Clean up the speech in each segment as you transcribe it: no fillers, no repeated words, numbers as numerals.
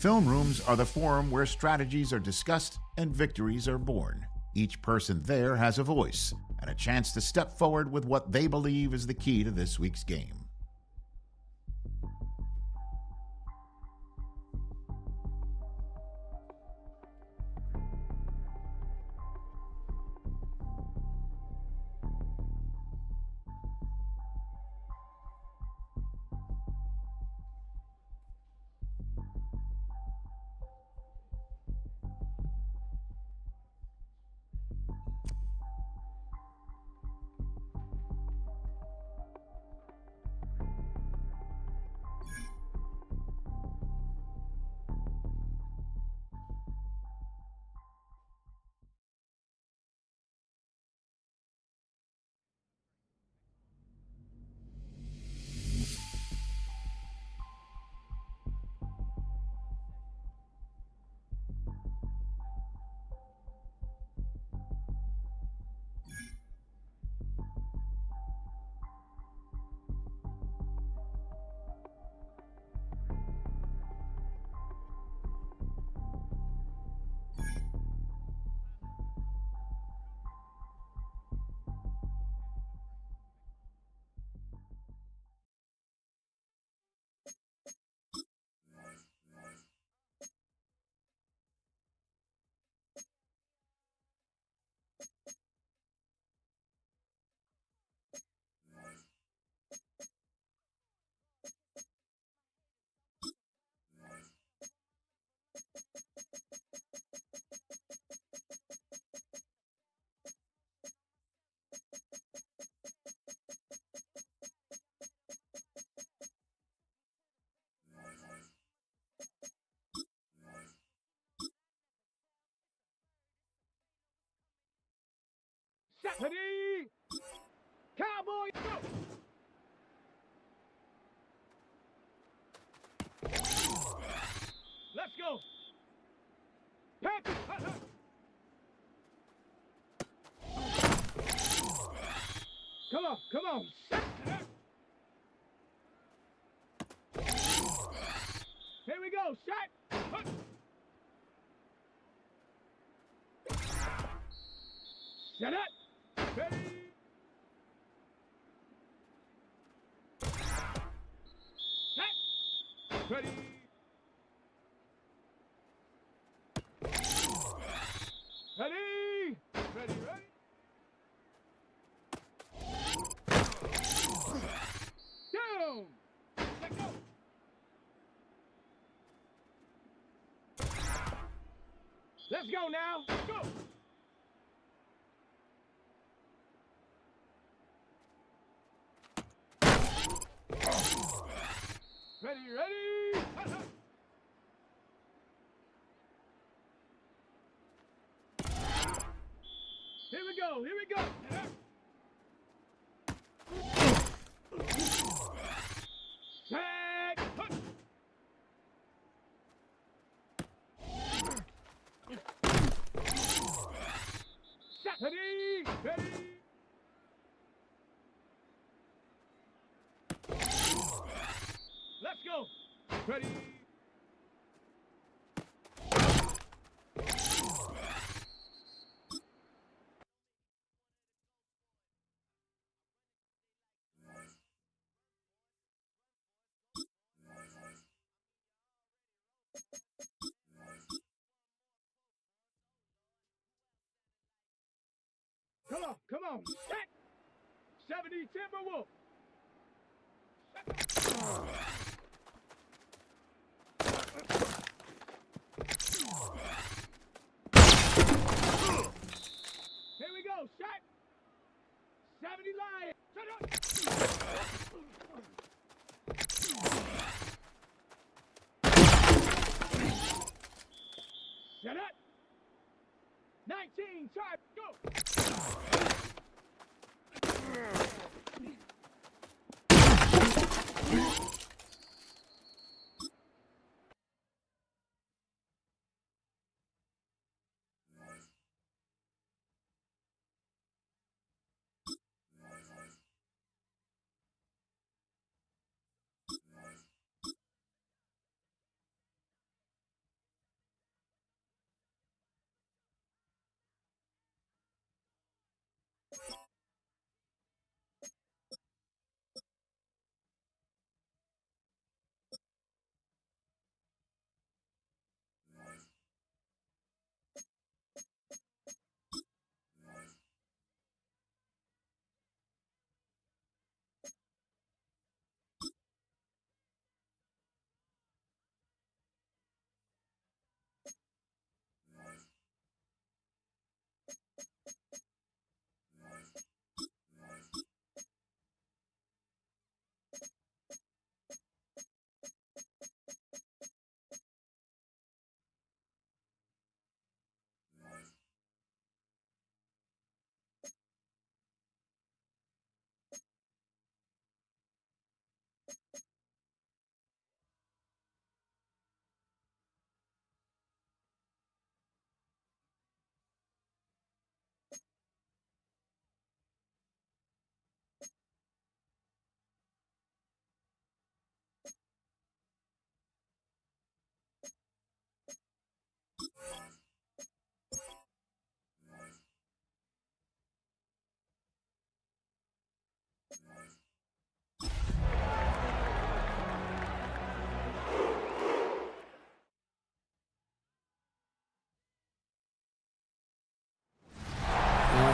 Film rooms are the forum where strategies are discussed and victories are born. Each person there has a voice and a chance to step forward with what they believe is the key to this week's game. Ready? Cowboy, go! Let's go! Patrick, Come on, come on! Here we go, shot! Shut up! Ready? Set! Ready? Ready? Ready, ready? Down! Let go! Let's go now! Go! Ready, ready! Here we go, here we go! Tag! Ready, ready! Let's go! Ready? Come on! Set! 70 Timberwolf! Here we go, shot! 70 Lions! Shut up! Shut up! 19, charge, go!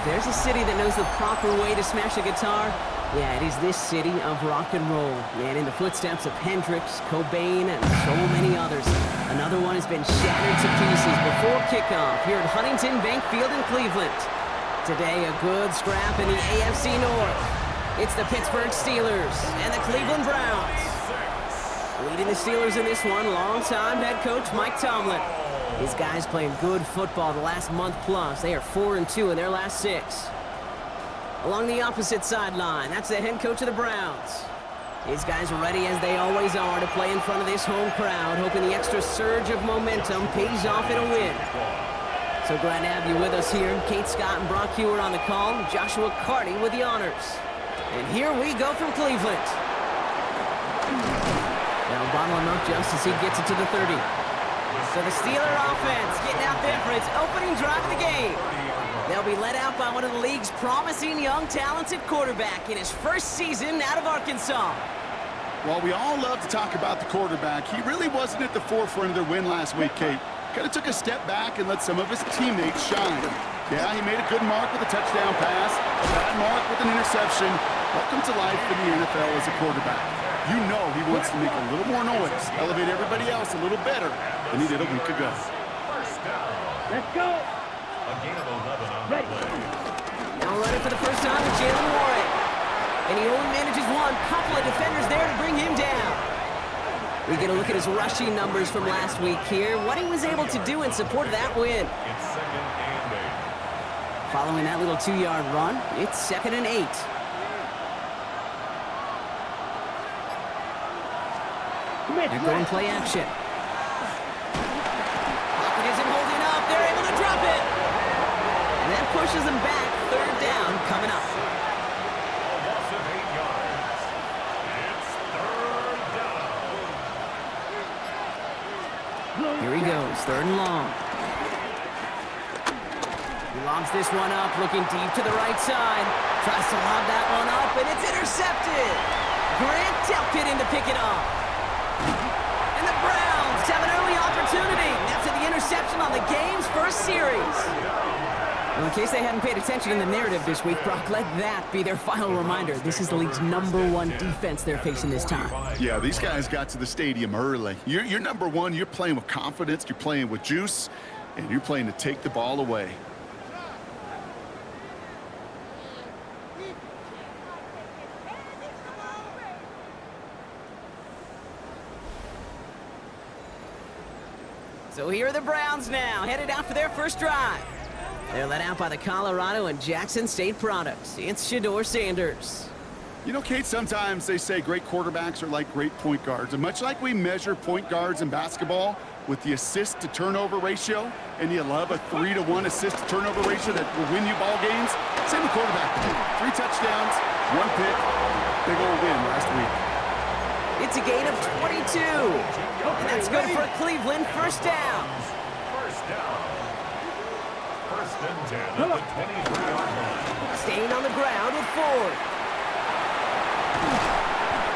there's a city that knows the proper way to smash a guitar, yeah, it is this city of rock and roll. And in the footsteps of Hendrix, Cobain, and so many others, another one has been shattered to pieces before kickoff here at Huntington Bank Field in Cleveland. Today, a good scrap in the AFC North. It's the Pittsburgh Steelers and the Cleveland Browns. Leading the Steelers in this one, longtime head coach Mike Tomlin. These guys playing good football the last month plus. They are 4-2 in their last 6. Along the opposite sideline, that's the head coach of the Browns. These guys are ready, as they always are, to play in front of this home crowd, hoping the extra surge of momentum pays off in a win. So glad to have you with us here. Kate Scott and Brock Hewer on the call. Joshua Carty with the honors. And here we go from Cleveland. Now bottle him up just as he gets it to the 30. So the Steeler offense getting out there for its opening drive of the game. They'll be led out by one of the league's promising young, talented quarterback in his first season out of Arkansas. Well, we all love to talk about the quarterback. He really wasn't at the forefront of their win last week, Kate. Kind of took a step back and let some of his teammates shine. Yeah, he made a good mark with a touchdown pass, a bad mark with an interception. Welcome to life in the NFL as a quarterback. You know he wants to make a little more noise, elevate everybody else a little better than he did a week ago. Let's go. Ready. Now running for the first time with Jalen Warren. And he only manages one. Couple of defenders there to bring him down. We get a look at his rushing numbers from last week here. What he was able to do in support of that win. Following that little 2-yard run, it's 2nd and 8. They're going play action. Pocket isn't holding up. They're able to drop it. And that pushes them back. 3rd down coming up. Here he goes, 3rd and long. He lobs this one up, looking deep to the right side. Tries to lob that one up, and it's intercepted. Grant Delpit in to pick it off. And the Browns have an early opportunity after the interception on the game's first series. Well, in case they hadn't paid attention in the narrative this week, Brock, let that be their final reminder. This is the league's #1 defense they're facing this time. Yeah, these guys got to the stadium early. You're number one. You're playing with confidence. You're playing with juice. And you're playing to take the ball away. So here are the Browns now, headed out for their first drive. They're led out by the Colorado and Jackson State products. It's Shedeur Sanders. You know, Kate, sometimes they say great quarterbacks are like great point guards. And much like we measure point guards in basketball with the assist-to-turnover ratio, and you love a 3-to-1 assist-to-turnover ratio that will win you ball games, same with quarterback. 3 touchdowns, 1 pick, big old win last week. It's a gain of 22. And that's good for a Cleveland first down. First and 10 at the 23-yard line. Staying on the ground with Ford.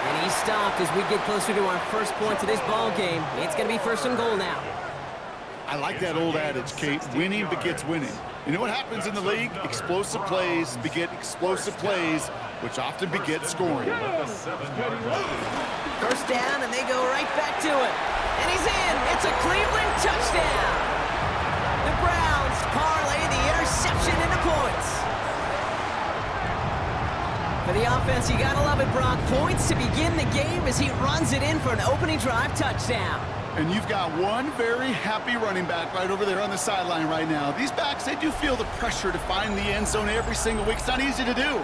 And he's stopped as we get closer to our first points of this ball game. It's going to be 1st and goal now. I like that old adage, Kate. Winning begets winning. You know what happens in the league? Explosive plays beget explosive plays, which often beget scoring. First down, and they go right back to it. And he's in. It's a Cleveland touchdown. The Browns parlay the interception into points. For the offense, you gotta love it, Brock. Points to begin the game as he runs it in for an opening drive touchdown. And you've got one very happy running back right over there on the sideline right now. These backs, they do feel the pressure to find the end zone every single week. It's not easy to do.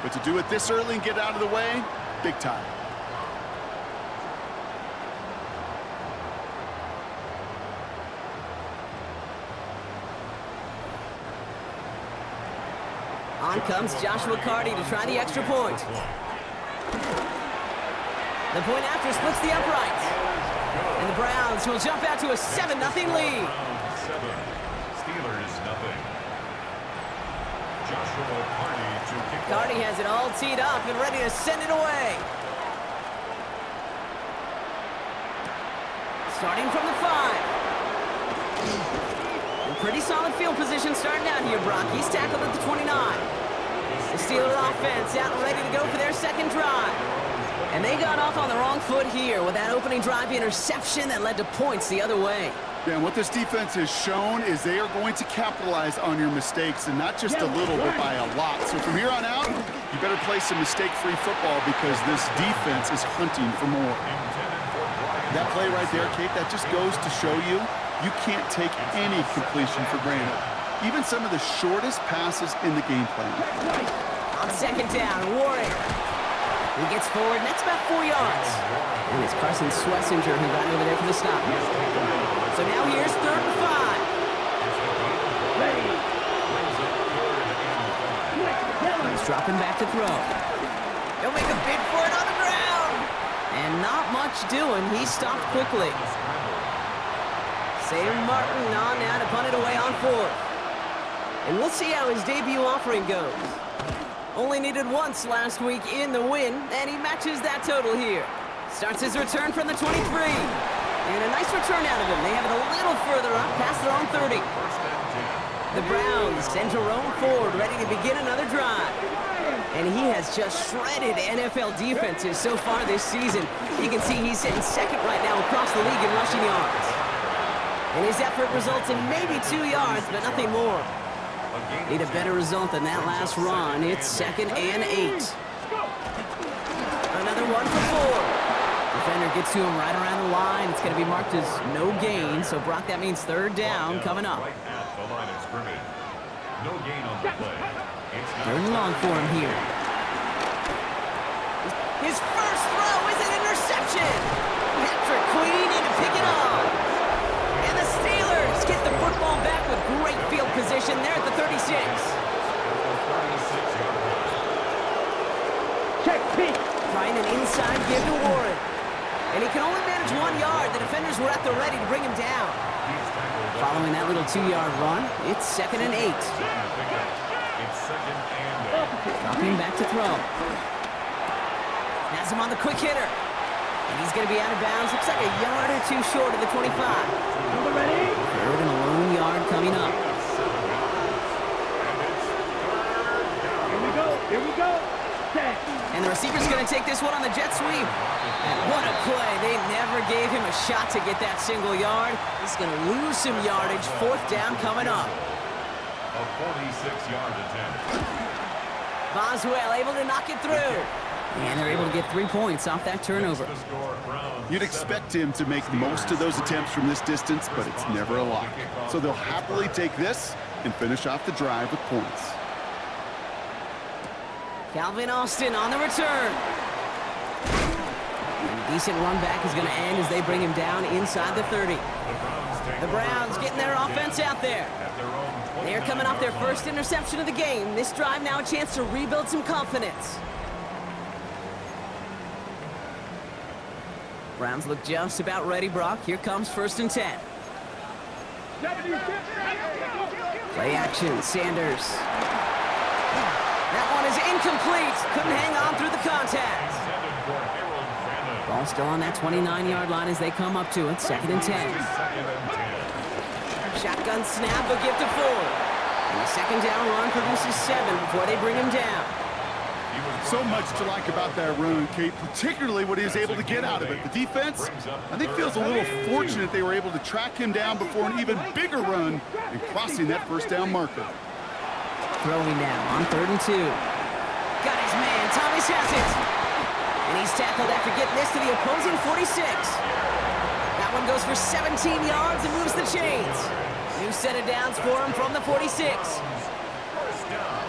But to do it this early and get out of the way, big time. On comes Joshua Carty to try the extra point. The point after splits the uprights. And the Browns will jump out to a 7-0 lead. 7, Steelers nothing. Joshua Carty to kick off. Carty has it all teed up and ready to send it away. Starting from the 5. And Pretty solid field position starting out here, Brock. He's tackled at the 29. The Steeler offense out and ready to go for their second drive. And they got off on the wrong foot here with that opening drive interception that led to points the other way. Yeah, and what this defense has shown is they are going to capitalize on your mistakes, and not just a little, but by a lot. So from here on out, you better play some mistake-free football because this defense is hunting for more. That play right there, Kate, that just goes to show you can't take any completion for granted. Even some of the shortest passes in the game plan. On second down, Warren. He gets forward, and that's about 4 yards. And it's Carson Swessinger who got over there for the stop. So now here's 3rd and 5. He's dropping back to throw. He'll make a bid for it on the ground. And not much doing. He stopped quickly. Sam Martin on now to punt it away on 4th. And we'll see how his debut offering goes. Only needed once last week in the win, and he matches that total here. Starts his return from the 23. And a nice return out of him. They have it a little further up past their own 30. The Browns send Jerome Ford ready to begin another drive. And he has just shredded NFL defenses so far this season. You can see he's sitting second right now across the league in rushing yards. And his effort results in maybe 2 yards, but nothing more. Need a better result than that last run. It's 2nd and 8. Another one for Ford. Defender gets to him right around the line. It's going to be marked as no gain. So, Brock, that means 3rd down coming up. Right at the line of scrimmage. No gain on the play. 3rd and long for him here. His first throw is an interception. Patrick Queen in to pick it off. And the Steelers get the football back with great field position there at the 36. Check, peek. Trying an inside give to Warren. And he can only manage 1 yard. The defenders were at the ready to bring him down. Following that little 2-yard run, it's 2nd and 8. Dropping back to throw. Has him on the quick hitter. And he's going to be out of bounds. Looks like a yard or 2 short of the 25. Ready? 3rd and a lone yard coming up. Here we go. Set. And the receiver's going to take this one on the jet sweep. And what a play. They never gave him a shot to get that single yard. He's going to lose some yardage. 4th down coming up. A 46-yard attempt. Boswell able to knock it through. And they're able to get 3 points off that turnover. You'd expect him to make most of those attempts from this distance, but it's never a lock. So they'll happily take this and finish off the drive with points. Calvin Austin on the return. And a decent run back is going to end as they bring him down inside the 30. The Browns getting their offense out there. They're coming off their first interception of the game. This drive now a chance to rebuild some confidence. Browns look just about ready, Brock. Here comes 1st and 10. Play action, Sanders. That one is incomplete. Couldn't hang on through the contact. Ball still on that 29-yard line as they come up to it. 2nd and 10. Shotgun snap, a gift to Ford. And the 2nd down run produces 7 before they bring him down. So much to like about that run, Kate, particularly what he was able to get out of it. The defense, I think, feels a little fortunate they were able to track him down before an even bigger run and crossing that 1st down marker. Throwing now on 3rd and 2. Got his man, Thomas has it. And he's tackled after getting this to the opposing 46. That one goes for 17 yards and moves the chains. New set of downs for him from the 46.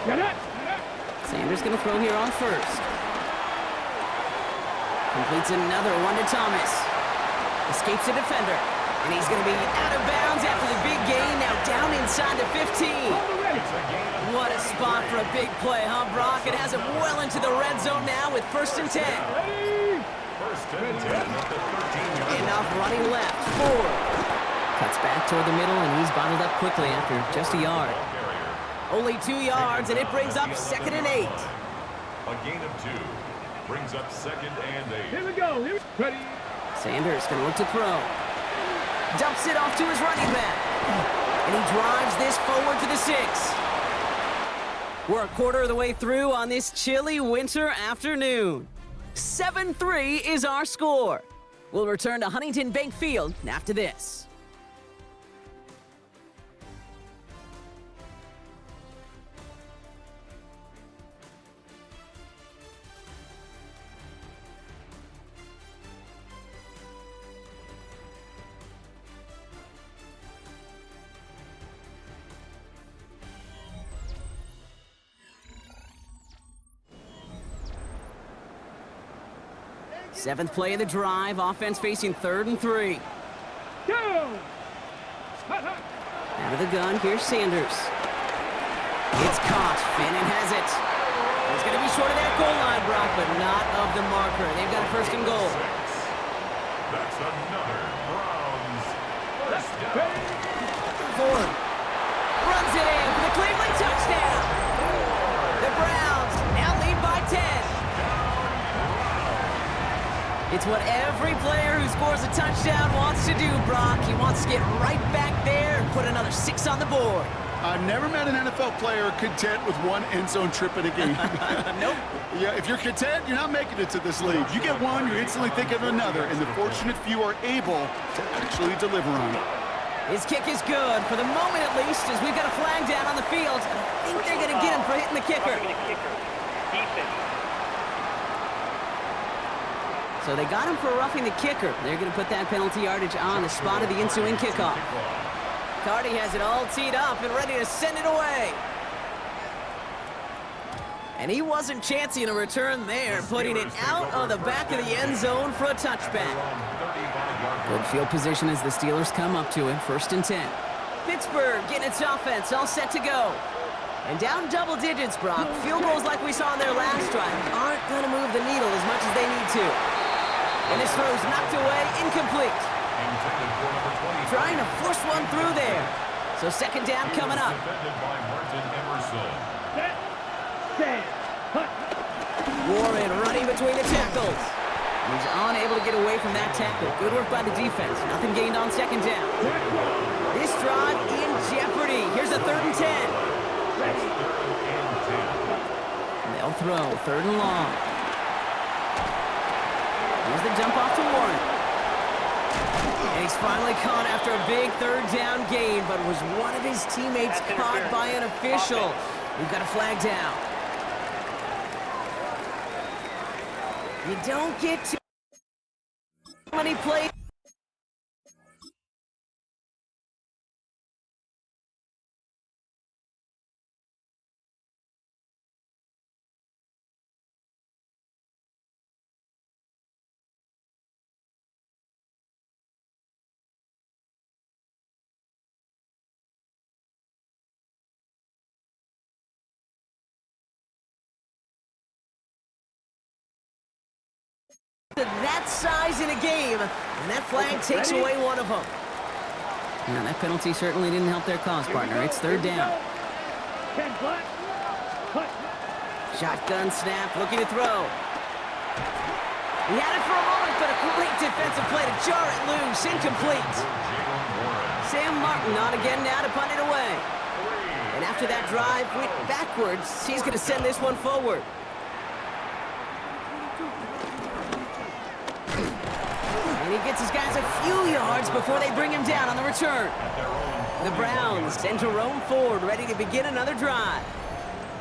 Get it. Sanders going to throw here on 1st. Completes another one to Thomas. Escapes a defender. And he's going to be out of bounds after the big gain. Now down inside the 15. What a spot for a big play, huh, Brock? It has him well into the red zone now with 1st and 10. First and 10 at the 13-yard. Enough running left. Ford cuts back toward the middle, and he's bottled up quickly after just a yard. Only 2 yards, and it brings up 2nd and 8. A gain of 2 brings up 2nd and 8. Here we go. Ready. Sanders going to look to throw. Dumps it off to his running back. And he drives this forward to the 6. We're a quarter of the way through on this chilly winter afternoon. 7-3 is our score. We'll return to Huntington Bank Field after this. Seventh play of the drive, offense facing 3rd and 3. Go! Out of the gun, here's Sanders. It's caught, Finnan has it. He's going to be short of that goal line, Brock, but not of the marker. They've got a 1st and goal. That's another Browns first down. Ford runs it in for the Cleveland touchdown. The Browns now lead by 10. It's what every player who scores a touchdown wants to do, Brock. He wants to get right back there and put another 6 on the board. I've never met an NFL player content with one end zone trip in a game. Nope. Yeah, if you're content, you're not making it to this league. You get one, you're instantly thinking of another, and the fortunate few are able to actually deliver on it. His kick is good, for the moment at least, as we've got a flag down on the field. I think they're going to get him for hitting the kicker. So they got him for roughing the kicker. They're going to put that penalty yardage on the spot of the ensuing kickoff. Carty has it all teed up and ready to send it away. And he wasn't chancing a return there, putting it out of the back of the end zone for a touchback. Good field position as the Steelers come up to him, 1st and 10. Pittsburgh getting its offense all set to go. And down double digits, Brock. Field goals like we saw in their last drive aren't going to move the needle as much as they need to. And this throw's knocked away, incomplete. Trying to force one through there. So 2nd down coming up. Warren running between the tackles. He's unable to get away from that tackle. Good work by the defense. Nothing gained on 2nd down. This drive in jeopardy. Here's a 3rd and 10. They'll throw 3rd and long. Here's the dump off to Warren. And he's finally caught after a big 3rd down gain, but was one of his teammates caught by an official. We've got a flag down. You don't get too many plays. That size in a game, and that flag takes away one of them. Yeah, that penalty certainly didn't help their cause, partner. It's 3rd down. Shotgun snap, looking to throw. He had it for a moment, but a great defensive play to jar it loose, incomplete. Sam Martin on again now to punt it away. And after that drive went backwards, he's going to send this one forward. And he gets his guys a few yards before they bring him down on the return. The Browns send Jerome Ford ready to begin another drive.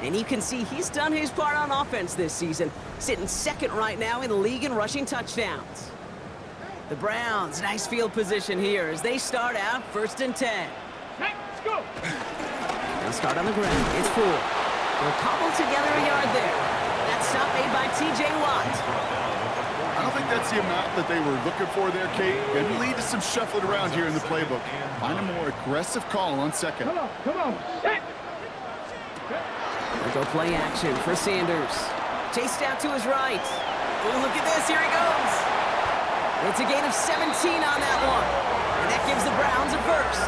And you can see he's done his part on offense this season, sitting 2nd right now in the league in rushing touchdowns. The Browns, nice field position here as they start out 1st and 10. Let's go! They'll start on the ground. It's 4. They'll cobble together a yard there. That stop made by T.J. Watt. I don't think that's the amount that they were looking for there, Kate. Going to lead to some shuffling around here in the playbook. Find a more aggressive call on 2nd. Come on, set! They'll go play action for Sanders. Chased out to his right. Oh, look at this, here he goes. It's a gain of 17 on that one. And that gives the Browns a 1st.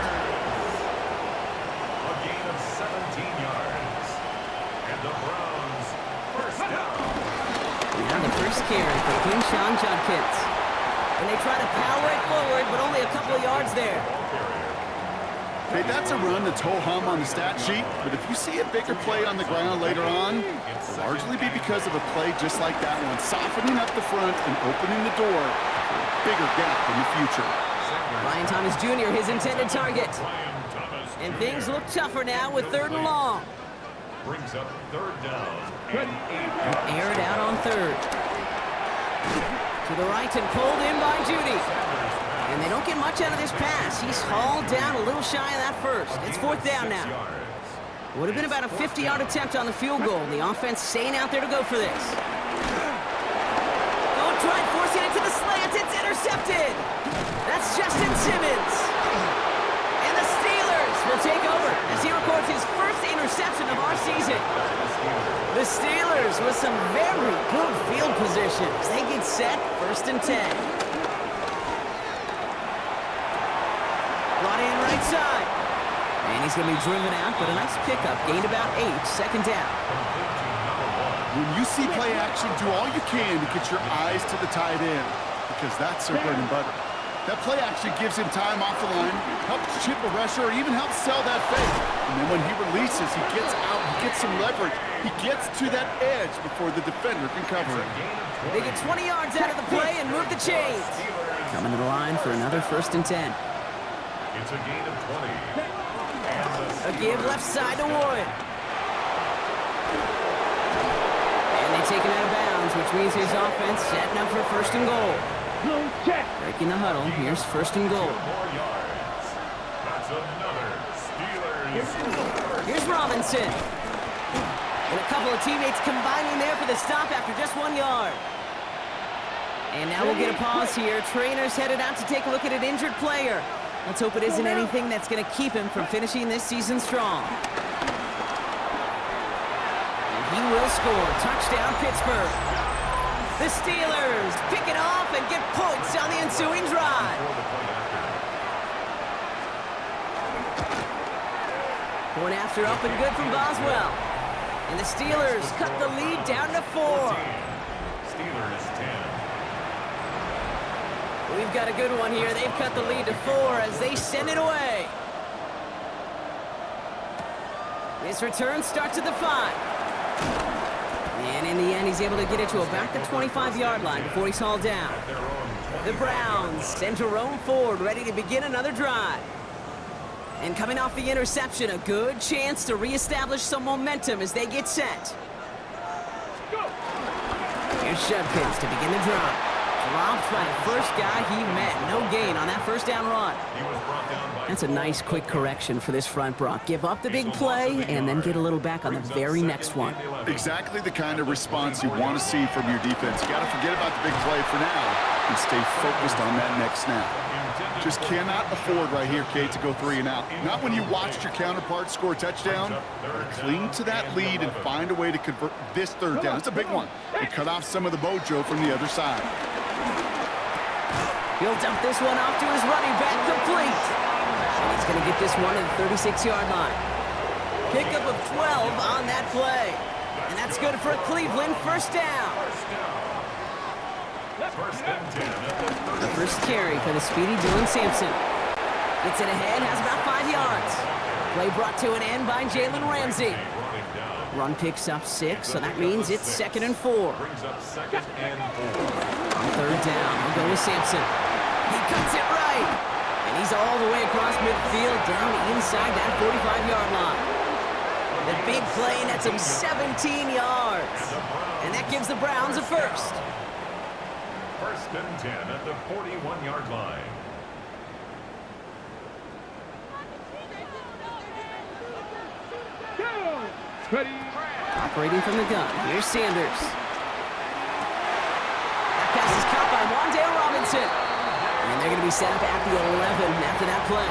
A gain of 17 yards. And the Browns 1st down. Now the first carry for Quinshawn Judkins. And they try to power it forward, but only a couple of yards there. Hey, that's a run that's ho-hum on the stat sheet, but if you see a bigger play on the ground later on, it'll largely be because of a play just like that one, softening up the front and opening the door for a bigger gap in the future. Ryan Thomas Jr., his intended target. And things look tougher now with 3rd and long. Brings up 3rd down and 8. Air it out on 3rd. To the right and pulled in by Judy. And they don't get much out of this pass. He's hauled down a little shy of that first. It's 4th down now. Would have been about a 50-yard attempt on the field goal. The offense staying out there to go for this. Oh, tried forcing it to the slant. It's intercepted. That's Justin Simmons. And the Steelers will take over as he records his first interception of our season. The Steelers with some very good field positions. They get set, 1st and 10. Brought in right side. And he's going to be driven out, but a nice pickup. Gained about 8, 2nd down. When you see play action, do all you can to get your eyes to the tight end, because that's their bread and butter. That play action gives him time off the line, helps chip a rusher, or even helps sell that fake. And then when he releases, he gets out, he gets some leverage. He gets to that edge before the defender can cover it. They get 20 yards out of the play and move the chains. Coming to the line for another 1st and 10. It's a gain of 20. A give left side to Wood. And they take it out of bounds, which means his offense setting up for 1st and goal. Breaking the huddle. Here's 1st and goal. 4 yards. That's another Steelers. Here's Robinson. And a couple of teammates combining there for the stop after just 1 yard. And now we'll get a pause here. Trainers headed out to take a look at an injured player. Let's hope it isn't anything that's going to keep him from finishing this season strong. And he will score. Touchdown, Pittsburgh. The Steelers pick it off and get points on the ensuing drive. Point after up and good from Boswell. And the Steelers cut the lead down to 4. Steelers 10. We've got a good one here. They've cut the lead to 4 as they send it away. This return starts at the 5. And in the end, he's able to get it to about the 25-yard line before he's hauled down. The Browns send Jerome Ford ready to begin another drive. And coming off the interception, a good chance to reestablish some momentum as they get set. Here's Shudkins to begin the drive. Dropped by the first guy he met. No gain on that 1st down run. That's a nice quick correction for this front, Brock. Give up the big play and then get a little back on the very next one. Exactly the kind of response you want to see from your defense. You got to forget about the big play for now and stay focused on that next snap. Just cannot afford right here, Kate, to go 3 and out. Not when you watched your counterpart score a touchdown. Cling to that lead and find a way to convert this 3rd down. It's a big one. And cut off some of the mojo from the other side. He'll dump this one off to his running back, complete. And he's going to get this one at the 36-yard line. Pickup of 12 on that play. And that's good for Cleveland. 1st down. 1st and 10. The first carry for the speedy Dylan Sampson. Gets it ahead, has about 5 yards. Play brought to an end by Jalen Ramsey. Run picks up 6, so that means it's 2nd and 4. Brings up 2nd and 4. On 3rd down, he'll go with Sampson. He cuts it right. And he's all the way across midfield, down inside that 45-yard line. The big play nets him 17 yards. And that gives the Browns a 1st. 1st and 10 at the 41-yard line. Ready. Operating from the gun, here's Sanders. That pass is caught by Wan'Dale Robinson. And they're going to be set up at the 11 after that play.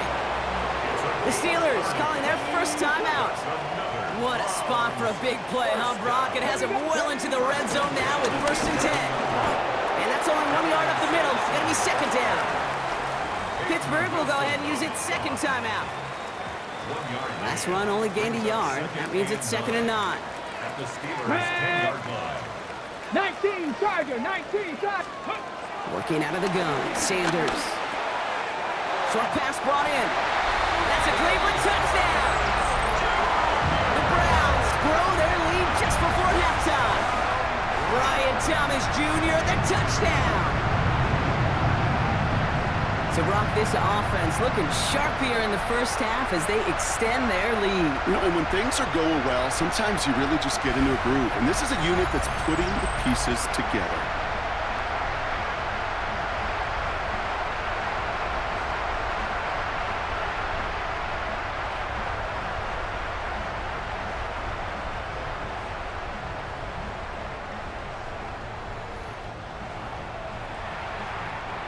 The Steelers calling their first timeout. What a spot for a big play, huh, Brock? It has him well into the red zone now with 1st and 10. And that's only 1 yard up the middle. It's going to be 2nd down. Pittsburgh will go ahead and use its 2nd timeout. Last run only gained a yard. That means it's 2nd and 9. At the Steelers' 10-yard line. 19 Charger, 19 Charger. Working out of the gun, Sanders. Short pass brought in. That's It's a Cleveland touchdown. The Browns grow their lead just before halftime. Brian Thomas Jr., the touchdown. So, Brock, this offense looking sharp here in the first half as they extend their lead. You know, and when things are going well, sometimes you really just get into a groove. And this is a unit that's putting the pieces together.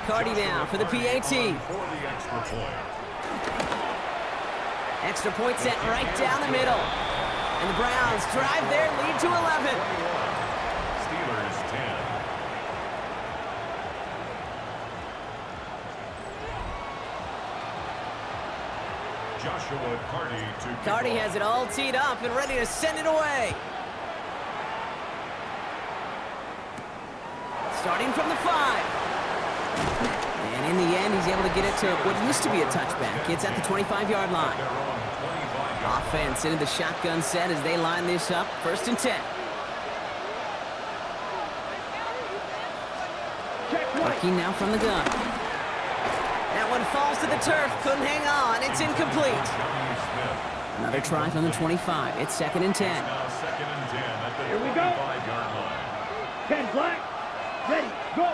Cardi now for the PAT. Extra point set right down the middle. And the Browns drive their lead to 11. Steelers 10. Joshua Cardi to kick Cardi off. has it all teed up and ready to send it away. Starting from the 5. And in the end, he's able to get it to what used to be a touchback. It's at the 25-yard line. They're on 25-yard. Offense into the shotgun set as they line this up. 1st and 10. Working now from the gun. That one falls to the turf. Couldn't hang on. It's incomplete. Another try from the 25. It's 2nd and 10. Now 2nd and 10 at the Here we go. 25-yard line. 10 black. Ready. Go.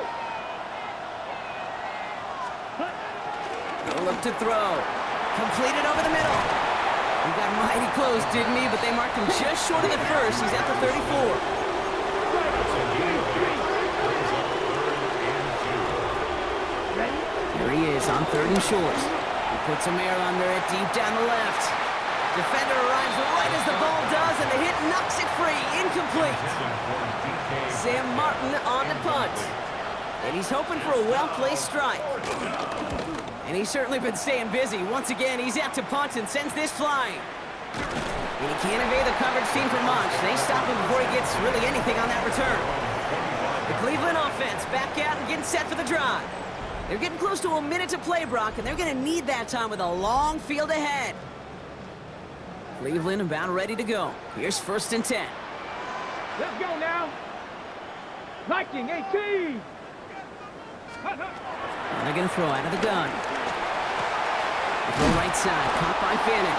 Look to throw. Completed over the middle. He got mighty close, didn't he? But they marked him just short of the first. He's at the 34. Here he is on 3rd and short. He puts some air under it deep down the left. Defender arrives right as the ball does, and the hit knocks it free. Incomplete. Sam Martin on the punt. And he's hoping for a well-placed strike. And he's certainly been staying busy. Once again, he's out to punt and sends this flying. And he can't evade the coverage team for much. They stop him before he gets really anything on that return. The Cleveland offense back out and getting set for the drive. They're getting close to a minute to play, Brock, and they're going to need that time with a long field ahead. Cleveland about ready to go. Here's 1st and 10. Let's go now. Viking 18. And they're going to throw out of the gun. Throw right side, caught by Fannin.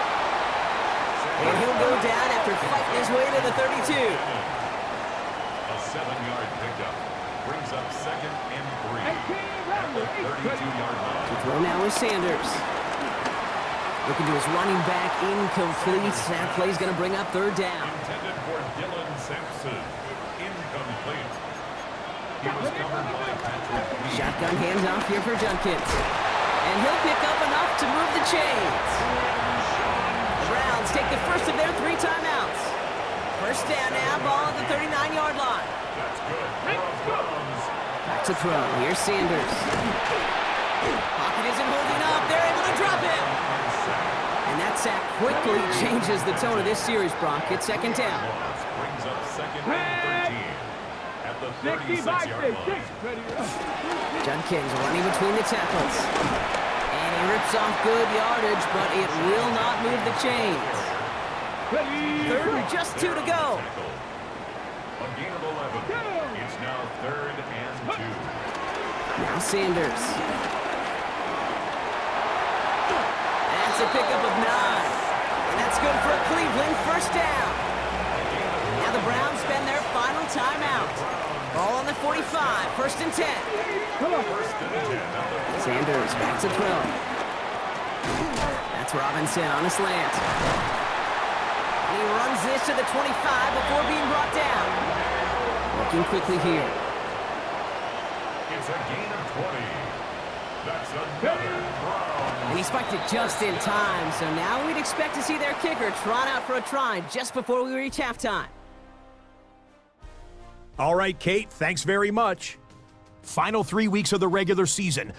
And he'll go down after fighting his way to the 32. A 7-yard pickup brings up 2nd and 3 at the 32-yard line. To throw now is Sanders. Looking to his running back, incomplete. That play's going to bring up 3rd down. Intended for Dylan Sampson. Incomplete. He was covered by Patrick Lee. Shotgun handoff here for Junkins. And he'll pick up enough to move the chains. The Browns take the first of their 3 timeouts. 1st down now, ball at the 39-yard line. That's good. Browns. Back to throw. Here's Sanders. Pocket isn't holding up. They're able to drop him. And that sack quickly changes the tone of this series, Brock. It's 2nd down. Brings up 2nd and 13 at the 36-yard line. Junkins running between the tackles. And he rips off good yardage, but it will not move the chains. 3rd and just 2 to go. A gain of 11. It's now 3rd and 2. Now Sanders. That's a pickup of 9. And that's good for a Cleveland 1st down. Now the Browns spend their final timeout. Ball on the 45, 1st and 10. Sanders back to throw. That's Robinson on a slant. And he runs this to the 25 before being brought down. Looking quickly here. It's a gain of 20. That's another Brown. And he spiked it just in time, so now we'd expect to see their kicker trot out for a try just before we reach halftime. All right, Kate, thanks very much. Final 3 weeks of the regular season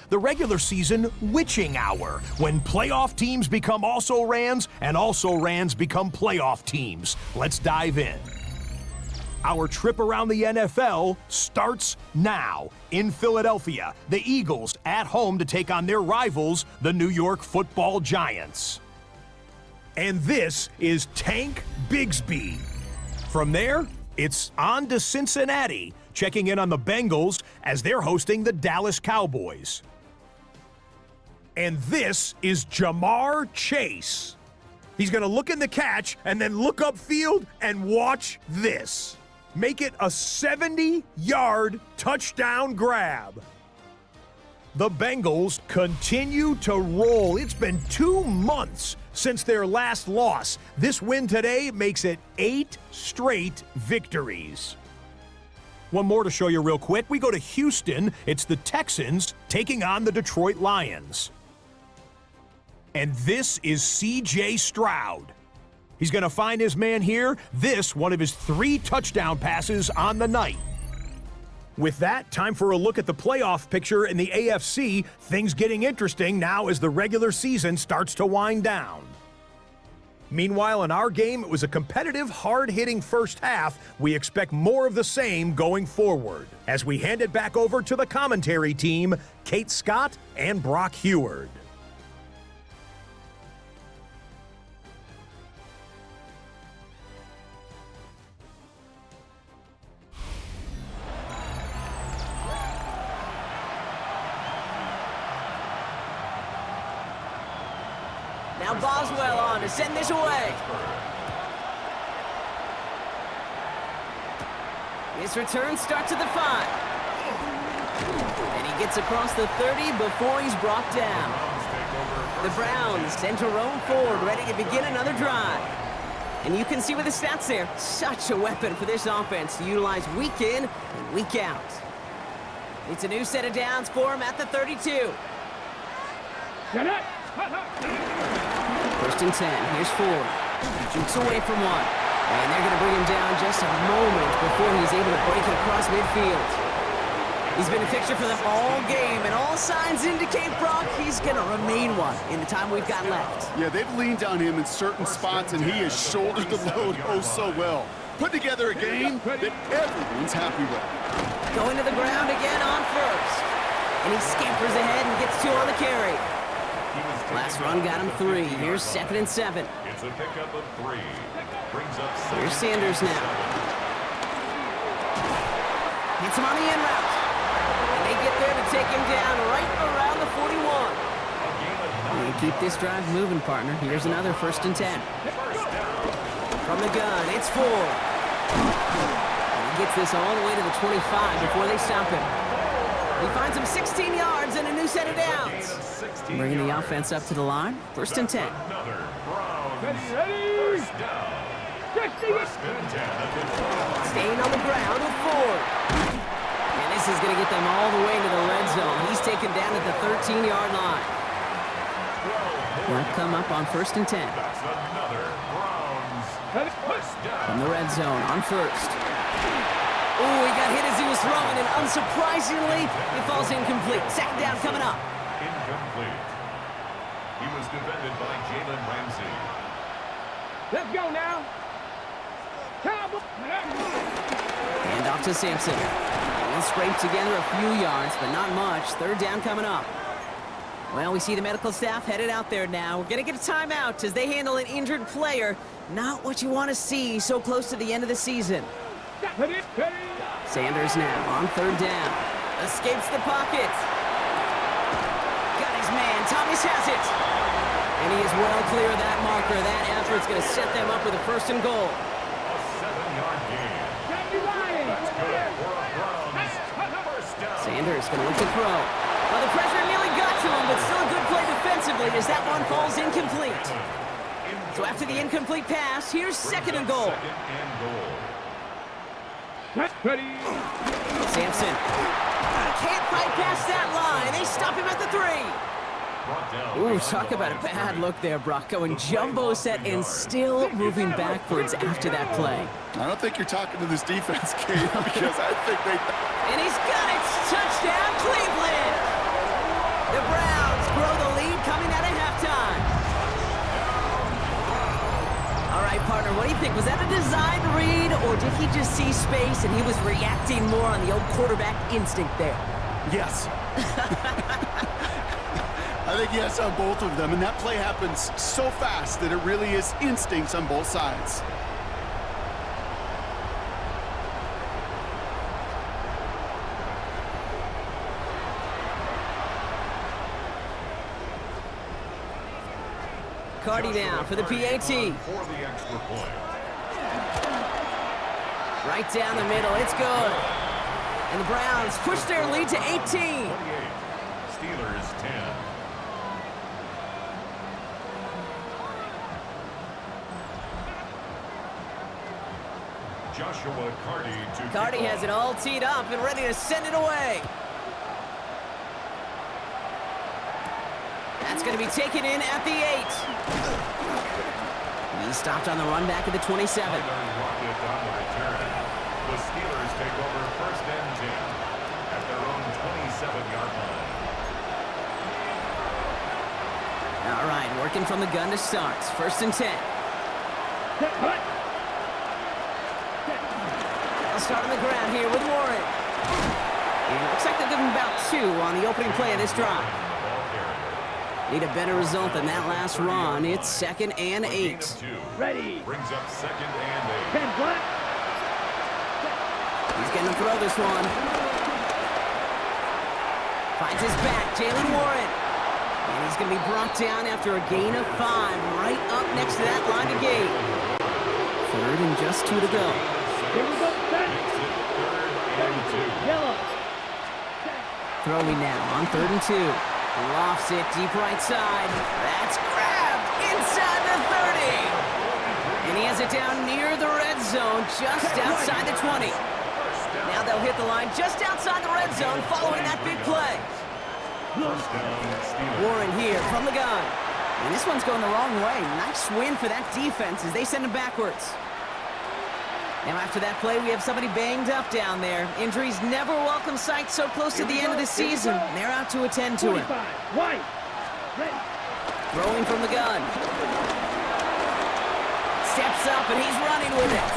witching hour, when playoff teams become also-rans and also-rans become playoff teams. Let's dive in. Our trip around the NFL starts now. In Philadelphia, the Eagles at home to take on their rivals, the New York Football Giants. And this is Tank Bigsby. From there, it's on to Cincinnati, checking in on the Bengals as they're hosting the Dallas Cowboys. And this is Jamar Chase. He's going to look in the catch and then look upfield and watch this. Make it a 70-yard touchdown grab. The Bengals continue to roll. It's been 2 months since their last loss. This win today makes it 8 straight victories. One more to show you real quick. We go to Houston. It's the Texans taking on the Detroit Lions. And this is C.J. Stroud. He's going to find his man here. This, one of his 3 touchdown passes on the night. With that, time for a look at the playoff picture in the AFC. Things getting interesting now as the regular season starts to wind down. Meanwhile, in our game, it was a competitive, hard-hitting first half. We expect more of the same going forward. As we hand it back over to the commentary team, Kate Scott and Brock Heward. Now Boswell on to send this away. His return starts at the 5. And he gets across the 30 before he's brought down. The Browns send Jerome Ford ready to begin another drive. And you can see with the stats there, such a weapon for this offense to utilize week in and week out. It's a new set of downs for him at the 32. Get it! First and 10. Here's Ford. He jukes away from one. And they're going to bring him down just a moment before he's able to break it across midfield. He's been a fixture for them all game, and all signs indicate, Brock, he's going to remain one in the time we've got left. Yeah, they've leaned on him in certain spots, and he has shouldered the load oh so well. Put together a game that everyone's happy with. Going to the ground again on first. And he scampers ahead and gets 2 on the carry. Last run got him 3. Here's 2nd and 7. It's a pickup of 3. Brings up Here's Sanders now. Hits him on the in route. And they get there to take him down right around the 41. And keep this drive moving, partner. Here's another 1st and 10. From the gun, it's Ford. And he gets this all the way to the 25 before they stop him. He finds him 16 yards and a new set of downs. Bringing the offense up to the line. 1st and 10. Ready? Staying on the ground with Ford. And this is going to get them all the way to the red zone. He's taken down at the 13-yard line. Will come up on 1st and 10. From the red zone on 1st. Oh, he got hit as he was throwing, and unsurprisingly, it falls incomplete. 2nd down coming up. Incomplete. He was defended by Jalen Ramsey. Let's go now. Hand off to Sampson. He'll scrape together a few yards, but not much. 3rd down coming up. Well, we see the medical staff headed out there now. We're going to get a timeout as they handle an injured player. Not what you want to see so close to the end of the season. Sanders now on 3rd down. Escapes the pocket. Got his man. Thomas has it. And he is well clear of that marker. That effort's going to set them up with a 1st and goal. A 7-yard gain. That's good for a Browns. 1st down. Sanders going to look to throw. Well, the pressure nearly got to him, but still a good play defensively as that one falls incomplete. So after the incomplete pass, here's 2nd and goal. 2nd and goal. Ready? Sampson. Can't fight past that line. They stop him at the 3. Ooh, talk about a bad look there, Brock. Going jumbo set and still moving backwards after that play. I don't think you're talking to this defense, Kate, because I think they... And he's got it! Touchdown, Cleveland! The Browns grow the lead coming out of halftime. All right, partner, what do you think? Was that a design read, or did he just see space and he was reacting more on the old quarterback instinct there? Yes. I I think yes on both of them, and that play happens so fast that it really is instincts on both sides. Cardi now for the PAT. For the extra point. Right down the middle, it's good. And the Browns push their lead to 18. 28. Steelers 10. Joshua Cardi to Cardi kick has off. it all teed up and ready to send it away. That's going to be taken in at the 8. He's stopped on the run back at the 27. Another rocket on the return. The Steelers take over first and 10 at their own 27-yard line. All right, working from the gun to start. First and 10. They'll start on the ground here with Warren. It looks like they'll give him about 2 on the opening play of this drive. Need a better result than that last run. It's second and 8. Ready. Brings up second and 8. 10 black. He's going to throw this one. Finds his back, Jalen Warren. And he's going to be brought down after a gain of 5, right up next to that line of gain. Third and just 2 to go. Here we go. Set. Yellow. Throwing now on 3rd and 2. Lofts it deep right side. That's grabbed inside the 30. And he has it down near the red zone, just outside the 20. Now they'll hit the line just outside the red zone following that big play. First down, Steelers. Warren here from the gun. And this one's going the wrong way. Nice win for that defense as they send him backwards. Now after that play, we have somebody banged up down there. Injuries never welcome sight so close to the end of the season. They're out to attend to him. 45. White. Ready. Throwing from the gun. Steps up and he's running with it.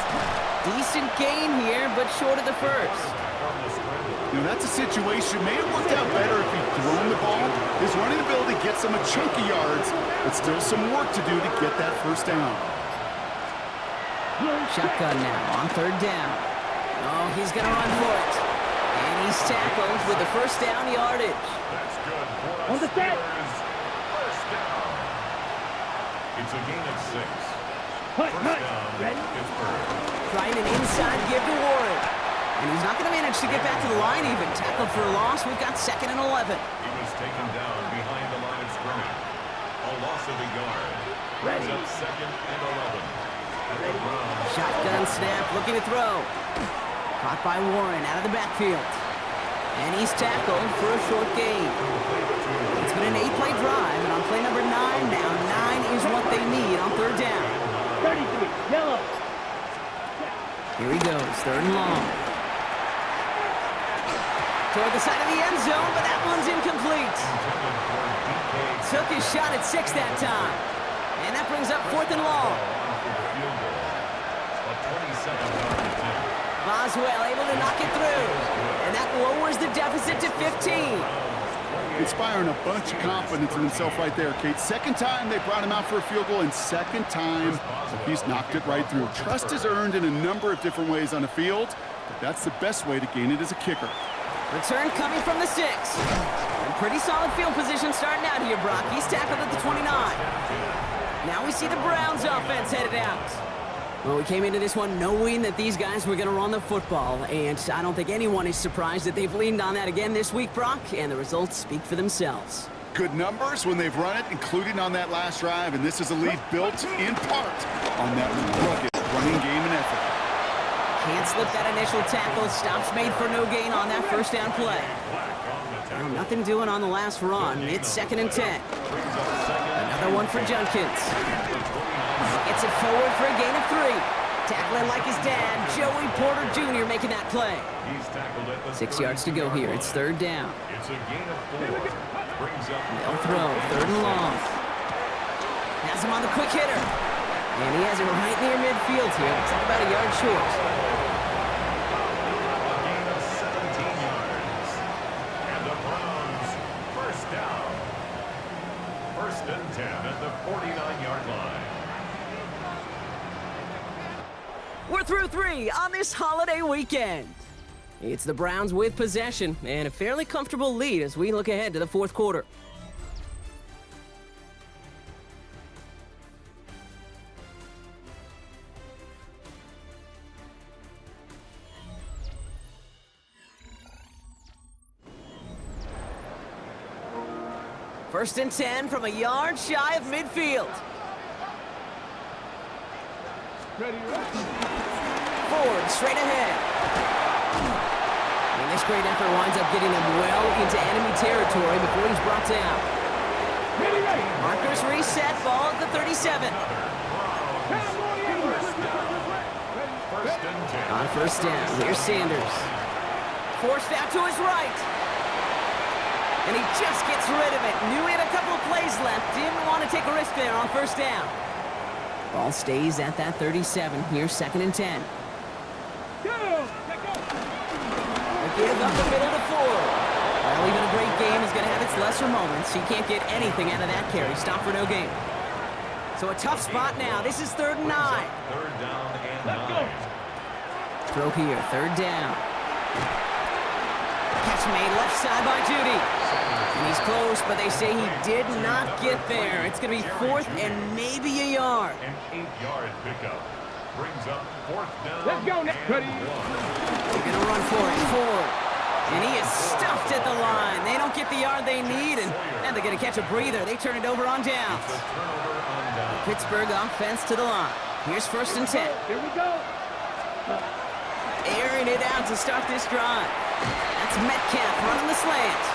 Decent gain here, but short of the first. You know, that's a situation. May have worked out better if he'd thrown the ball. His running ability gets him a chunk of yards, but still some work to do to get that first down. Shotgun now on 3rd down. Oh, he's going to run for it. And he's tackled with the first down yardage. That's good for On the set. Steelers. First down. It's a gain of 6. Hut, First hut. down, Ready. Pittsburgh. Trying an inside give to Warren. And he's not going to manage to get back to the line even. Tackled for a loss. We've got 2nd and 11. He was taken down behind the line of scrimmage. A loss of a yard. Ready. Brings up 2nd and 11. At the Browns. Shotgun snap, looking to throw. Caught by Warren out of the backfield. And he's tackled for a short gain. It's been an 8-play drive, and on play number 9 now, 9 is what they need on 3rd down. 33. Yellow. Here he goes, 3rd and long. Toward the side of the end zone, but that one's incomplete. Took his shot at 6 that time. And that brings up 4th and long. Boswell able to knock it through. And that lowers the deficit to 15. Inspiring a bunch of confidence in himself right there, Kate. Second time they brought him out for a field goal, and second time he's knocked it right through. Trust is earned in a number of different ways on the field, but that's the best way to gain it as a kicker. Return coming from the 6. And pretty solid field position starting out here, Brock. He's tackled at the 29. Now we see the Browns offense headed out. Well, we came into this one knowing that these guys were going to run the football, and I don't think anyone is surprised that they've leaned on that again this week, Brock, and the results speak for themselves. Good numbers when they've run it, including on that last drive, and this is a lead built in part on that rugged running game and effort. Can't slip that initial tackle. Stops made for no gain on that first down play. Well, nothing doing on the last run. It's 2nd and 10. Another one for Junkins. Gets it forward for a gain of 3. Tackling like his dad, Joey Porter Jr. making that play. 6 yards to go here. It's 3rd down. It's a gain of 4. Brings up They'll throw. 3rd and long. Has him on the quick hitter. And he has it right near midfield here. It's like about a yard short. a gain of 17 yards. And the Browns first down. We're through 3 on this holiday weekend. It's the Browns with possession and a fairly comfortable lead as we look ahead to the fourth quarter. First and 10 from a yard shy of midfield. Ford straight ahead. And this great effort winds up getting him well into enemy territory before he's brought down. Markers reset, ball at the 37. On first down, here's Sanders. Forced out to his right. And he just gets rid of it. Knew he had a couple of plays left. Didn't want to take a risk there on first down. Ball stays at that 37. Here's second and 10. They give up the middle to Ford. Well, even a great game is going to have its lesser moments. He can't get anything out of that carry. Stop for no gain. So a tough spot now. This is 3rd and 9. Third down and 9. Throw here, 3rd down. Catch made left side by Judy. And he's close, but they say he did not get there. It's going to be 4th and maybe a yard. An 8-yard pickup brings up 4th down. Let's go now. They're going to run for it. Ford. And he is stuffed at the line. They don't get the yard they need, and they're going to catch a breather. They turn it over on downs. Pittsburgh offense to the line. Here's 1st and 10. Here we go. Airing it out to start this drive. That's Metcalf running the slant.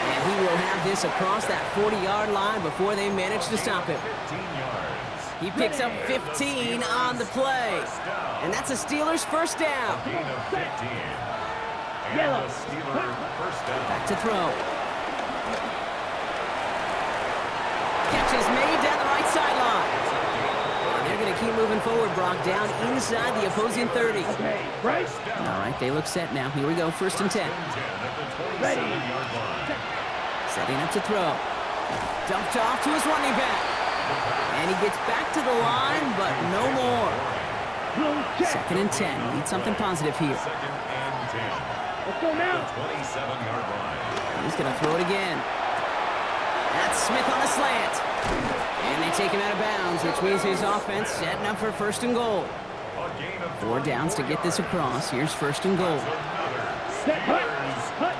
And he will have this across that 40-yard line before they manage to stop him. 15 yards. He picks up 15 on the play. And that's a Steelers first down. Gain of 15. And the Steelers first down. Back to throw. Catch is made down the right sideline. And they're going to keep moving forward, Brock, down inside the opposing 30. Okay, right? All right, they look set now. Here we go, 1st and 10. Ready. Setting up to throw. Dumped off to his running back. And he gets back to the line, but no more. 2nd and 10. Need something positive here. 2nd and 10. Let's go now. 27-yard line. He's going to throw it again. That's Smith on a slant. And they take him out of bounds, which means his offense setting up for 1st and goal. A gain of 4 downs to get this across. Here's 1st and goal. Set, hut, hut.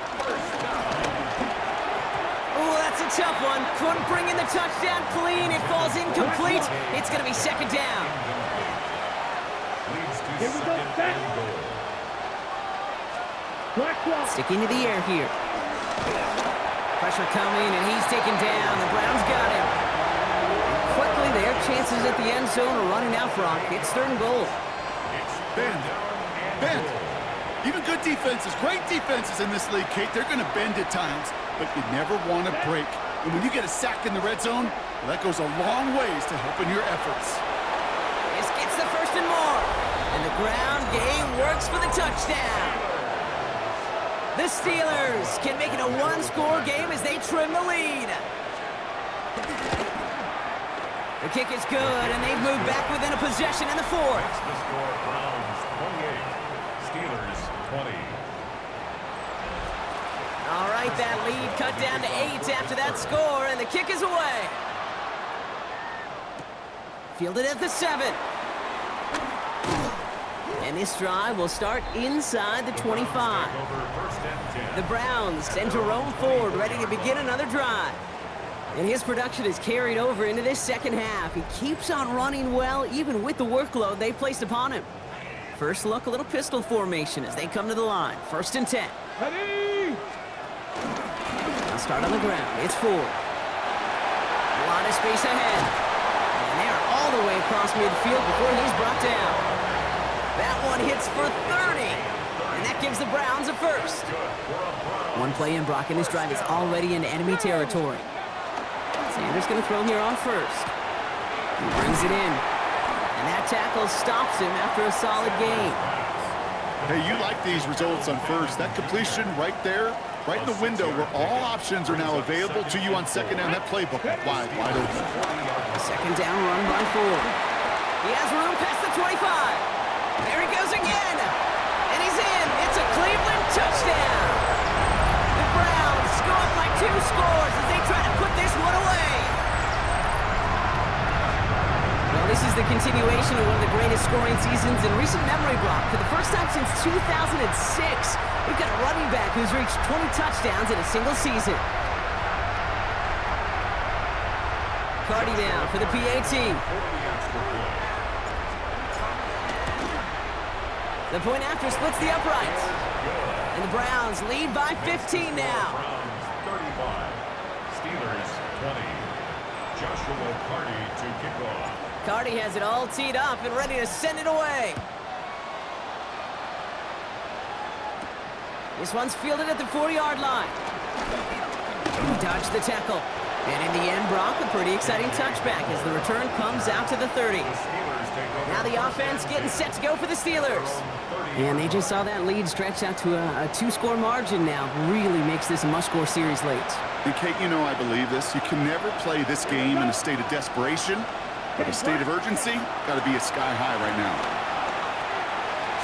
Oh, that's a tough one. Couldn't bring in the touchdown clean. It falls incomplete. It's going to be 2nd down. Leads to Here we go, 2nd set. and goal. Black clock. Sticking to the air here. Pressure coming, and he's taken down. The Browns got him. And quickly, their chances at the end zone are running out, Brock. It's 3rd and goal. Bend. Even good defenses, great defenses in this league, Kate, they're going to bend at times, but you never want to break. And when you get a sack in the red zone, well, that goes a long ways to helping your efforts. This gets the 1st and more. And the ground game works for the touchdown. The Steelers can make it a 1-score game as they trim the lead. The kick is good, and they've moved back within a possession in the 4th. The score, Browns 28, Steelers 20. All right, that lead cut down to 8 after that score, and the kick is away. Fielded at the 7. And this drive will start inside the 25. Over 1st and 10. The Browns send Jerome Ford ready to begin another drive. And his production is carried over into this 2nd half. He keeps on running well, even with the workload they placed upon him. First look, a little pistol formation as they come to the line. 1st and 10. Ready. Now start on the ground. It's Ford. A lot of space ahead. And they're all the way across midfield before he's brought down. That one hits for 30. And that gives the Browns a first. One play in, Brock, and this drive is already into enemy territory. Sanders going to throw here on first. He brings it in. And that tackle stops him after a solid gain. Hey, you like these results on first. That completion right there, right in the window where all options are now available to you on 2nd down. That playbook wide open. 2nd down run by Ford. He has room past the 25. continuation of one of the greatest scoring seasons in recent memory, Brock. For the first time since 2006, we've got a running back who's reached 20 touchdowns in a single season. Cardi down for the PAT. The point after splits the uprights. And the Browns lead by 15 now. Browns 35, Steelers 20. Joshua Cardi to kick off. Cardi has it all teed up and ready to send it away. This one's fielded at the 4-yard line. He dodged the tackle. And in the end, Brock, a pretty exciting touchback as the return comes out to the 30. Now the offense getting set to go for the Steelers. And they just saw that lead stretch out to a 2-score margin now. Really makes this a must-score series late. And Kate, you know I believe this. You can never play this game in a state of desperation, but a state of urgency got to be a sky high right now.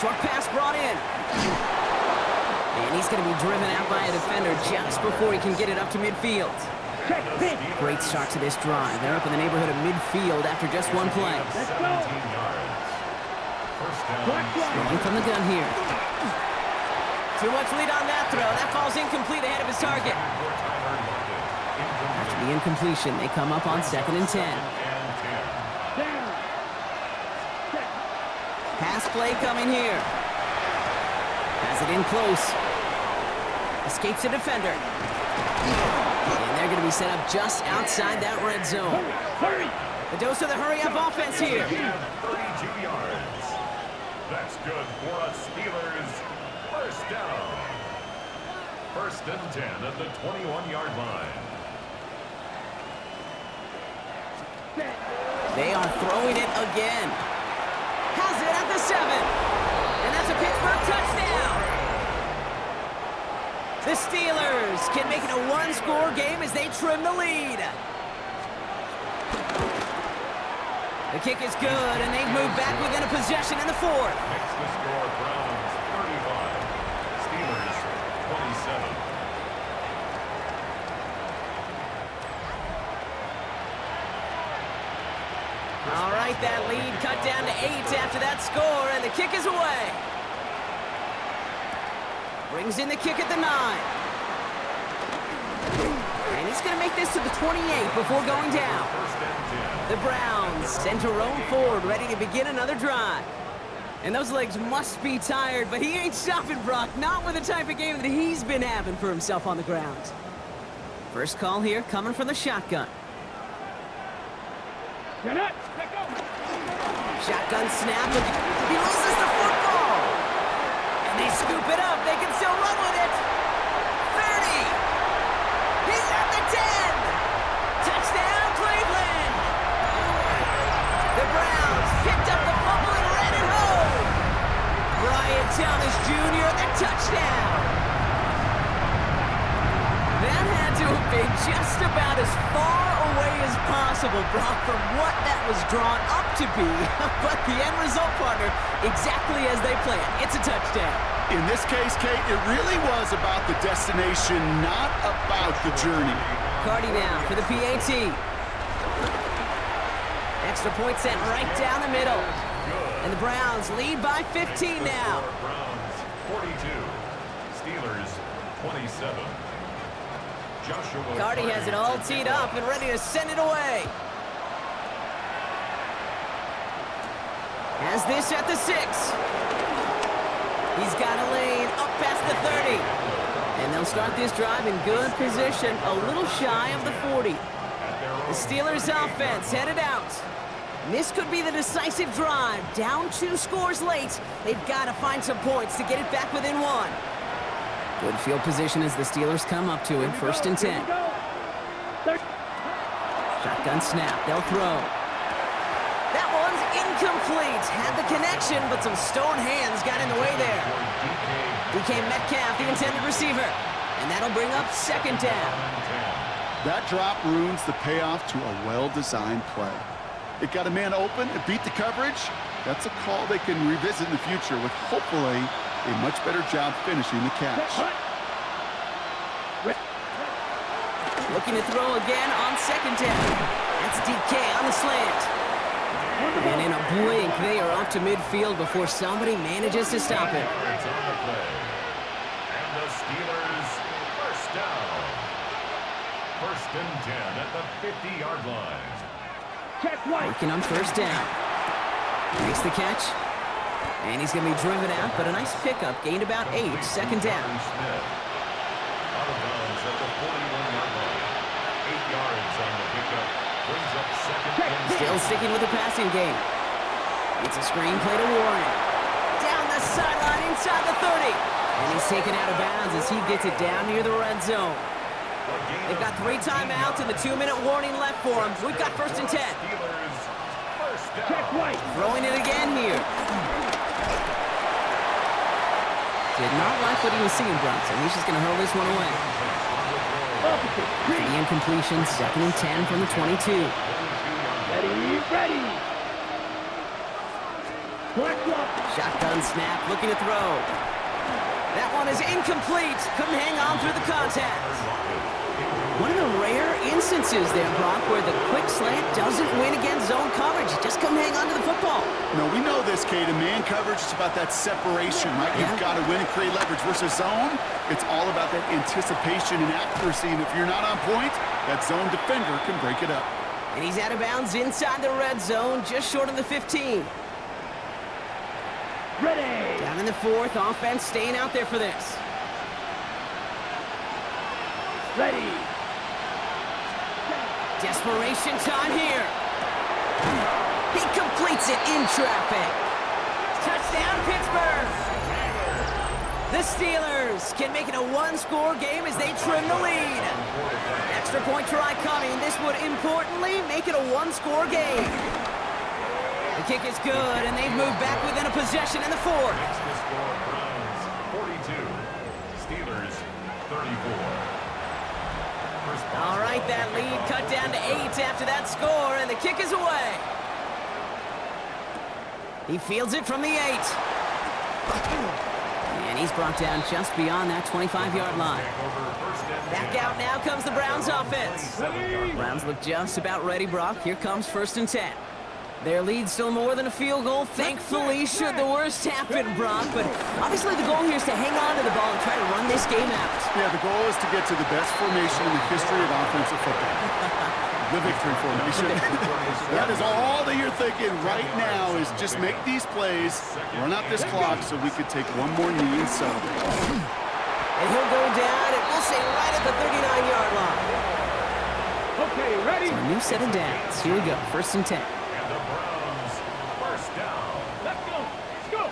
Short pass brought in. And he's going to be driven out by a defender just before he can get it up to midfield. Great start to this drive. They're up in the neighborhood of midfield after just one play. Throwing from the gun here. Too much lead on that throw. That falls incomplete ahead of his target. After the incompletion, they come up on 2nd and 10. Pass play coming here. Has it in close. Escapes a defender. And they're going to be set up just outside that red zone. The dose of the hurry-up offense here. 32 yards. That's good for a Steelers first down. 1st and 10 at the 21-yard line. They are throwing it again. Has it at the 7. And that's a Pittsburgh touchdown. The Steelers can make it a 1-score game as they trim the lead. The kick is good, and they've moved back within a possession in the 4th. Makes the score Browns 35, Steelers 27. All right, that lead cut down to 8 after that score, and the kick is away. Brings in the kick at the 9. And he's going to make this to the 28 before going down. The Browns send Jerome forward, ready to begin another drive. And those legs must be tired, but he ain't stopping, Brock. Not with the type of game that he's been having for himself on the ground. First call here coming from the shotgun. Shotgun snap. He loses the football. And they scoop it up. They can still run with it. 30. He's at the 10. Touchdown, Cleveland. The Browns picked up the fumble and ran it home. Brian Thomas Jr. the touchdown. That had to have been just about as far away as possible, Brock, from what that was drawn up to be. But the end result, partner, exactly as they planned. It's a touchdown. In this case, Kate, it really was about the destination, not about the journey. Cardi now for the PAT. Extra point sent right down the middle. And the Browns lead by 15 now. Browns 42, Steelers 27. Joshua Cardi has it all teed up and ready to send it away. Has this at the 6. He's got a lane up past the 30. And they'll start this drive in good position, a little shy of the 40. The Steelers offense headed out. This could be the decisive drive. Down 2 scores late. They've got to find some points to get it back within 1. Good field position as the Steelers come up to it. 1st and 10. Shotgun snap. They'll throw. That one's incomplete. Had the connection, but some stone hands got in the way there. DK Metcalf, the intended receiver. And that'll bring up 2nd down. That drop ruins the payoff to a well-designed play. It got a man open, it beat the coverage. That's a call they can revisit in the future with hopefully a much better job finishing the catch. Looking to throw again on 2nd down. That's DK on the slant. And in a blink, they are up to midfield before somebody manages to stop it. Yards on the play. And the Steelers first down. First and 10 at the 50-yard line. Check White. Working on first down. Makes the catch. And he's going to be driven out, but a nice pickup. Gained about 8. Second down. Smith. Out of bounds at the 41-yard line. 8 yards on the pickup. Brings up second and Still sticking with the passing game. It's a screen play to Warren. Down the sideline inside the 30. And he's taken out of bounds as he gets it down near the red zone. They've got 3 timeouts and the 2-minute warning left for them. We've got first and 10. Steelers first down. Check White. Throwing it again here. Did not like what he was seeing, Bronson. He's just going to hurl this one away. Opposite. For the incompletion, second and 10 from the 22. Ready. Black block. Shotgun snap, looking to throw. That one is incomplete. Couldn't hang on through the contact. One of the rare instances there, Brock, where the quick slant doesn't win against zone coverage. You just couldn't hang on to the football. No, we know this, Kate. In man coverage, it's about that separation, right? Yeah. You've got to win and create leverage versus zone. It's all about that anticipation and accuracy. And if you're not on point, that zone defender can break it up. And he's out of bounds inside the red zone, just short of the 15. Ready. Down in the 4th, offense staying out there for this. Ready. Desperation time here. He completes it in traffic. Touchdown, Pittsburgh. The Steelers can make it a one-score game as they trim the lead. Extra point try coming. This would importantly make it a one-score game. The kick is good, and they've moved back within a possession in the 4th. Makes the score Browns 42. Steelers 34. All right, that lead cut down to 8 after that score, and the kick is away. He fields it from the 8. And he's brought down just beyond that 25-yard line. Back out now comes the Browns offense. Browns look just about ready, Brock. Here comes first and 10. Their lead still more than a field goal, thankfully, should the worst happen, Brock. But obviously the goal here is to hang on to the ball and try to run this game out. Yeah, the goal is to get to the best formation in the history of offensive football. The victory formation. That is all that you're thinking right now is just make these plays, run out this clock so we could take one more knee and celebrate. And he'll go down, and we'll say right at the 39-yard line. Okay, ready. So a new set of downs. Here we go, first and 10. And the Browns first down. Let's go. Let's go.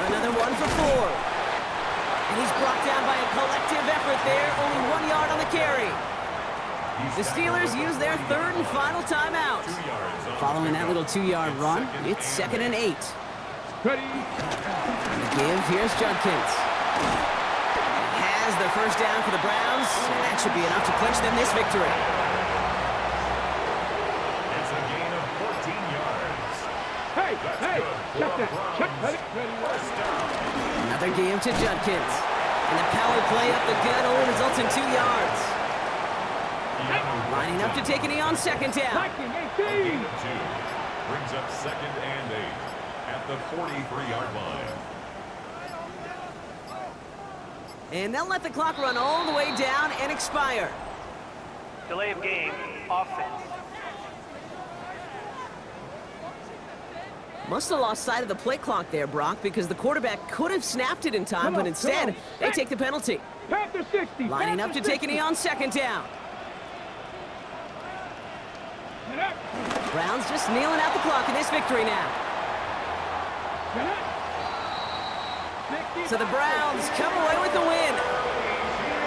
Another one for 4. And he's brought down by a collective effort there. Only 1 yard on the carry. The Steelers use their 3rd and final timeout. Following that little 2-yard run, it's second and 8. Ready. And the give, here's Judkins. Has the first down for the Browns, and that should be enough to clinch them this victory. It's a gain of 14 yards. Hey, hey. Check that. Check. Ready. First down. Another give to Judkins. And the power play up the gut only results in 2 yards. Lining up to take a knee on second down. Viking Gain 18. of 2. Brings up second and 8 at the 43-yard line. And they'll let the clock run all the way down and expire. Delay of game, offense. Must have lost sight of the play clock there, Brock, because the quarterback could have snapped it in time, but instead, they take the penalty. Panther 60. Lining up to take a knee on second down. Browns just kneeling out the clock in this victory now. So the Browns come away with the win.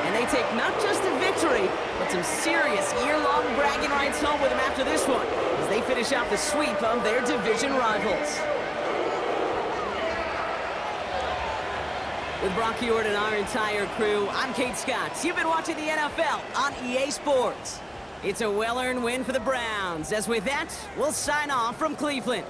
And they take not just a victory, but some serious year-long bragging rights home with them after this one, as they finish out the sweep of their division rivals. With Brock Ewart and our entire crew, I'm Kate Scott. You've been watching the NFL on EA Sports. It's a well-earned win for the Browns, as with that, we'll sign off from Cleveland.